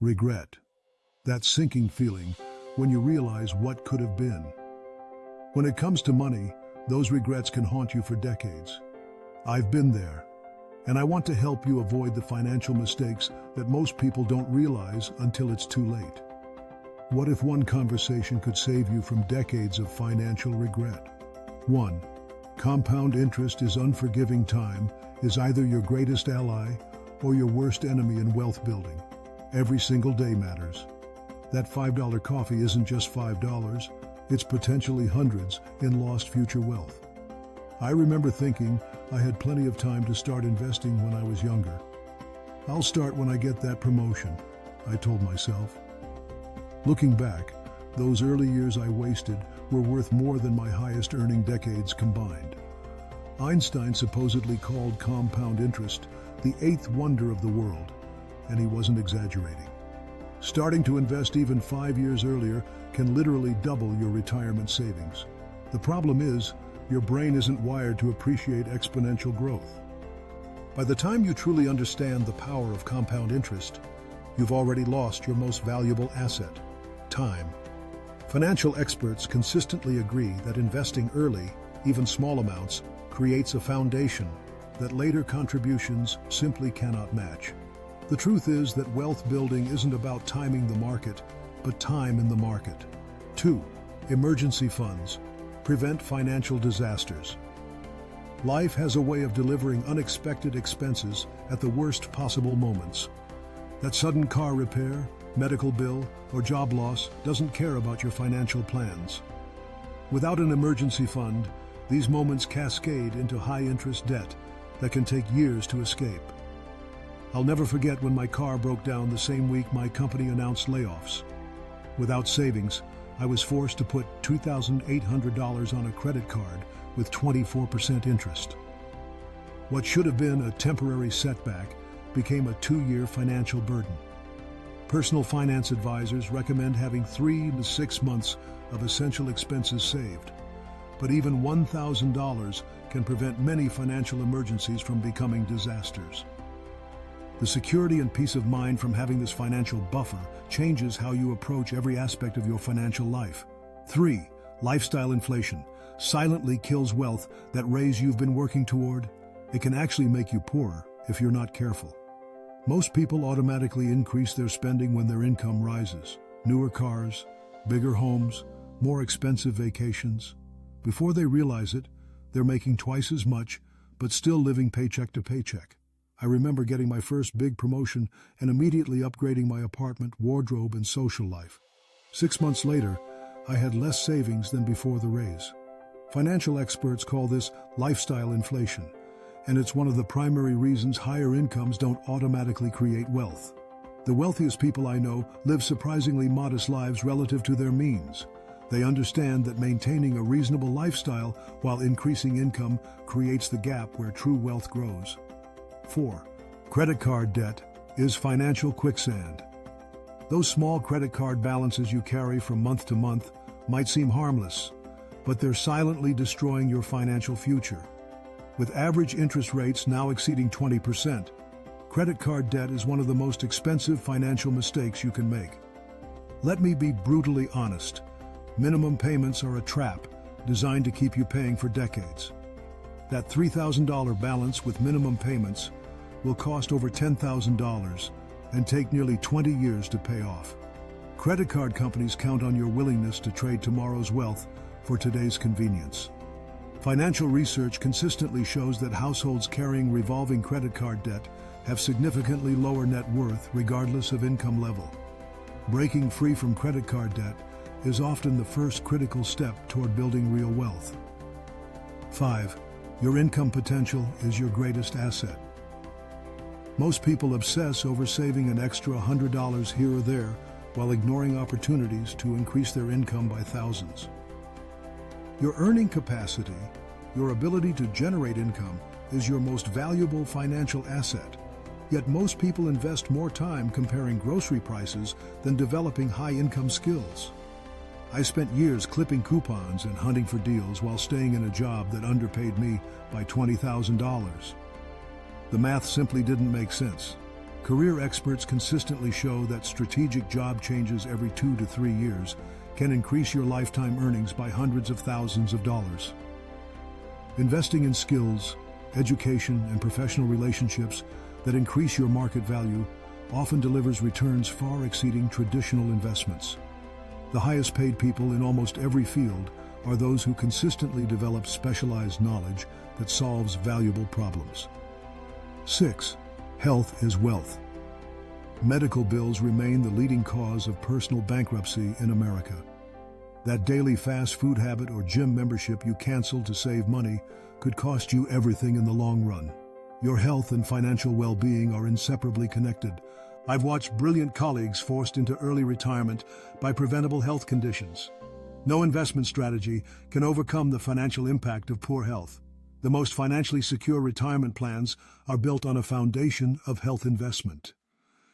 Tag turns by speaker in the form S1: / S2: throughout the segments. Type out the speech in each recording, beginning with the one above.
S1: Regret. That sinking feeling when you realize what could have been. When it comes to money, those regrets can haunt you for decades. I've been there, and I want to help you avoid the financial mistakes that most people don't realize until it's too late. What if one conversation could save you from decades of financial regret? 1. Compound interest is unforgiving. Time is either your greatest ally or your worst enemy in wealth building. Every single day matters. That $5 coffee isn't just $5, it's potentially hundreds in lost future wealth. I remember thinking I had plenty of time to start investing when I was younger. I'll start when I get that promotion, I told myself. Looking back, those early years I wasted were worth more than my highest earning decades combined. Einstein supposedly called compound interest the eighth wonder of the world, and he wasn't exaggerating. Starting to invest even 5 years earlier can literally double your retirement savings. The problem is, your brain isn't wired to appreciate exponential growth. By the time you truly understand the power of compound interest, you've already lost your most valuable asset, time. Financial experts consistently agree that investing early, even small amounts, creates a foundation that later contributions simply cannot match. The truth is that wealth building isn't about timing the market, but time in the market. 2. Emergency funds prevent financial disasters. Life has a way of delivering unexpected expenses at the worst possible moments. That sudden car repair, medical bill, or job loss doesn't care about your financial plans. Without an emergency fund, these moments cascade into high-interest debt that can take years to escape. I'll never forget when my car broke down the same week my company announced layoffs. Without savings, I was forced to put $2,800 on a credit card with 24% interest. What should have been a temporary setback became a 2-year financial burden. Personal finance advisors recommend having 3 to 6 months of essential expenses saved. But even $1,000 can prevent many financial emergencies from becoming disasters. The security and peace of mind from having this financial buffer changes how you approach every aspect of your financial life. 3. Lifestyle inflation silently kills wealth that raise you've been working toward. It can actually make you poorer if you're not careful. Most people automatically increase their spending when their income rises. Newer cars, bigger homes, more expensive vacations. Before they realize it, they're making twice as much, but still living paycheck to paycheck. I remember getting my first big promotion and immediately upgrading my apartment, wardrobe, and social life. 6 months later, I had less savings than before the raise. Financial experts call this lifestyle inflation, and it's one of the primary reasons higher incomes don't automatically create wealth. The wealthiest people I know live surprisingly modest lives relative to their means. They understand that maintaining a reasonable lifestyle while increasing income creates the gap where true wealth grows. 4. Credit card debt is financial quicksand. Those small credit card balances you carry from month to month might seem harmless, but they're silently destroying your financial future. With average interest rates now exceeding 20%, credit card debt is one of the most expensive financial mistakes you can make. Let me be brutally honest. Minimum payments are a trap designed to keep you paying for decades. That $3,000 balance with minimum payments will cost over $10,000 and take nearly 20 years to pay off. Credit card companies count on your willingness to trade tomorrow's wealth for today's convenience. Financial research consistently shows that households carrying revolving credit card debt have significantly lower net worth regardless of income level. Breaking free from credit card debt is often the first critical step toward building real wealth. 5. Your income potential is your greatest asset. Most people obsess over saving an extra $100 here or there while ignoring opportunities to increase their income by thousands. Your earning capacity, your ability to generate income, is your most valuable financial asset. Yet most people invest more time comparing grocery prices than developing high-income skills. I spent years clipping coupons and hunting for deals while staying in a job that underpaid me by $20,000. The math simply didn't make sense. Career experts consistently show that strategic job changes every 2 to 3 years can increase your lifetime earnings by hundreds of thousands of dollars. Investing in skills, education, and professional relationships that increase your market value often delivers returns far exceeding traditional investments. The highest paid people in almost every field are those who consistently develop specialized knowledge that solves valuable problems. 6. Health is wealth. Medical bills remain the leading cause of personal bankruptcy in America. That daily fast food habit or gym membership you canceled to save money could cost you everything in the long run. Your health and financial well-being are inseparably connected. I've watched brilliant colleagues forced into early retirement by preventable health conditions. No investment strategy can overcome the financial impact of poor health. The most financially secure retirement plans are built on a foundation of health investment.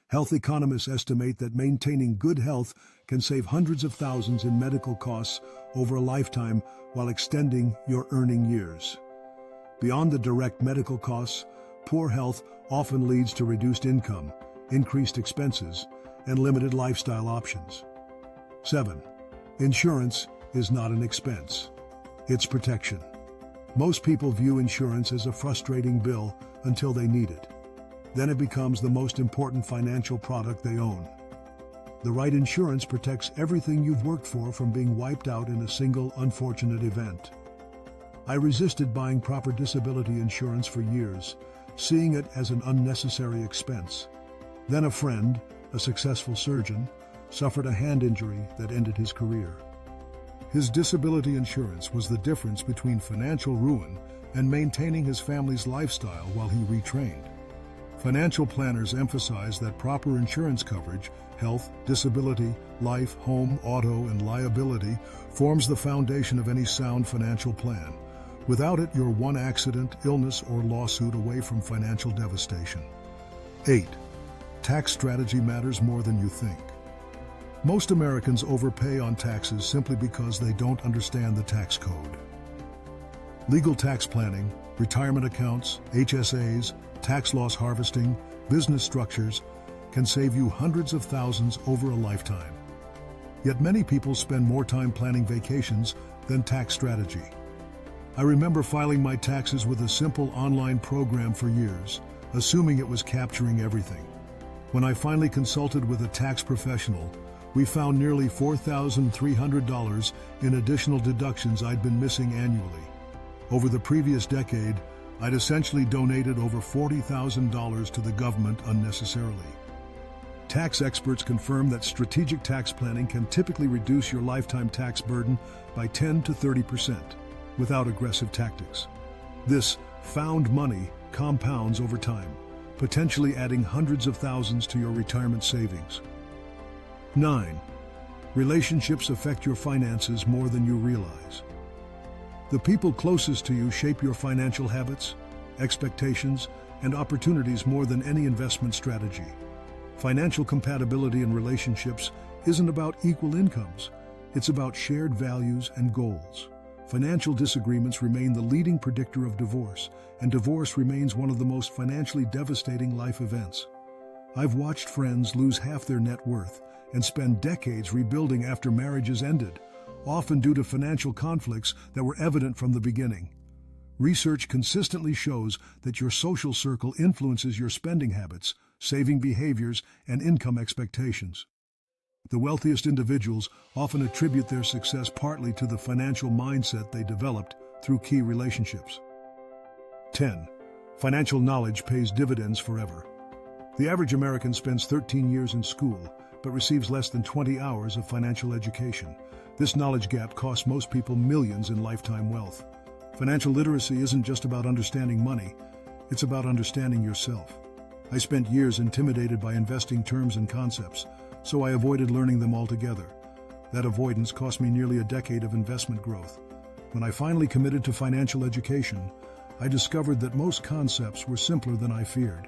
S1: Health economists estimate that maintaining good health can save hundreds of thousands in medical costs over a lifetime while extending your earning years. Beyond the direct medical costs, poor health often leads to reduced income, increased expenses, and limited lifestyle options. 7. Insurance is not an expense. It's protection. Most people view insurance as a frustrating bill until they need it. Then it becomes the most important financial product they own. The right insurance protects everything you've worked for from being wiped out in a single unfortunate event. I resisted buying proper disability insurance for years, seeing it as an unnecessary expense. Then a friend, a successful surgeon, suffered a hand injury that ended his career. His disability insurance was the difference between financial ruin and maintaining his family's lifestyle while he retrained. Financial planners emphasize that proper insurance coverage, health, disability, life, home, auto, and liability, forms the foundation of any sound financial plan. Without it, you're one accident, illness, or lawsuit away from financial devastation. 8. Tax strategy matters more than you think. Most Americans overpay on taxes simply because they don't understand the tax code. Legal tax planning, retirement accounts, HSAs, tax loss harvesting, business structures can save you hundreds of thousands over a lifetime. Yet many people spend more time planning vacations than tax strategy. I remember filing my taxes with a simple online program for years, assuming it was capturing everything. When I finally consulted with a tax professional, we found nearly $4,300 in additional deductions I'd been missing annually. Over the previous decade, I'd essentially donated over $40,000 to the government unnecessarily. Tax experts confirm that strategic tax planning can typically reduce your lifetime tax burden by 10 to 30% without aggressive tactics. This found money compounds over time, potentially adding hundreds of thousands to your retirement savings. 9. Relationships affect your finances more than you realize. The people closest to you shape your financial habits, expectations, and opportunities more than any investment strategy. Financial compatibility in relationships isn't about equal incomes. It's about shared values and goals. Financial disagreements remain the leading predictor of divorce, and divorce remains one of the most financially devastating life events. I've watched friends lose half their net worth and spend decades rebuilding after marriages ended, often due to financial conflicts that were evident from the beginning. Research consistently shows that your social circle influences your spending habits, saving behaviors, and income expectations. The wealthiest individuals often attribute their success partly to the financial mindset they developed through key relationships. 10. Financial knowledge pays dividends forever. The average American spends 13 years in school, but receives less than 20 hours of financial education. This knowledge gap costs most people millions in lifetime wealth. Financial literacy isn't just about understanding money, it's about understanding yourself. I spent years intimidated by investing terms and concepts, so I avoided learning them altogether. That avoidance cost me nearly a decade of investment growth. When I finally committed to financial education, I discovered that most concepts were simpler than I feared.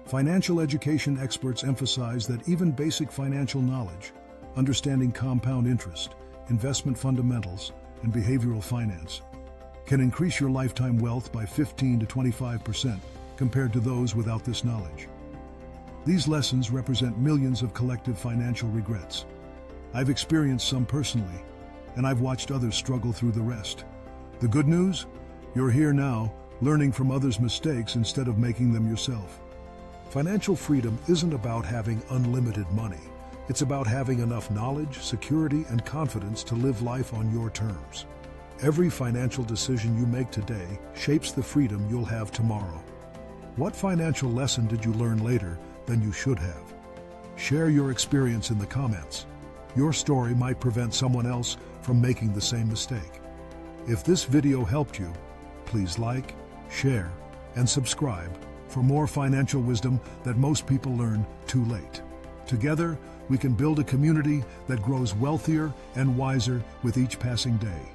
S1: Financial education experts emphasize that even basic financial knowledge, understanding compound interest, investment fundamentals, and behavioral finance, can increase your lifetime wealth by 15 to 25% compared to those without this knowledge. These lessons represent millions of collective financial regrets. I've experienced some personally, and I've watched others struggle through the rest. The good news? You're here now, learning from others' mistakes instead of making them yourself. Financial freedom isn't about having unlimited money. It's about having enough knowledge, security, and confidence to live life on your terms. Every financial decision you make today shapes the freedom you'll have tomorrow. What financial lesson did you learn later than you should have? Share your experience in the comments. Your story might prevent someone else from making the same mistake. If this video helped you, please like, share, and subscribe for more financial wisdom that most people learn too late. Together, we can build a community that grows wealthier and wiser with each passing day.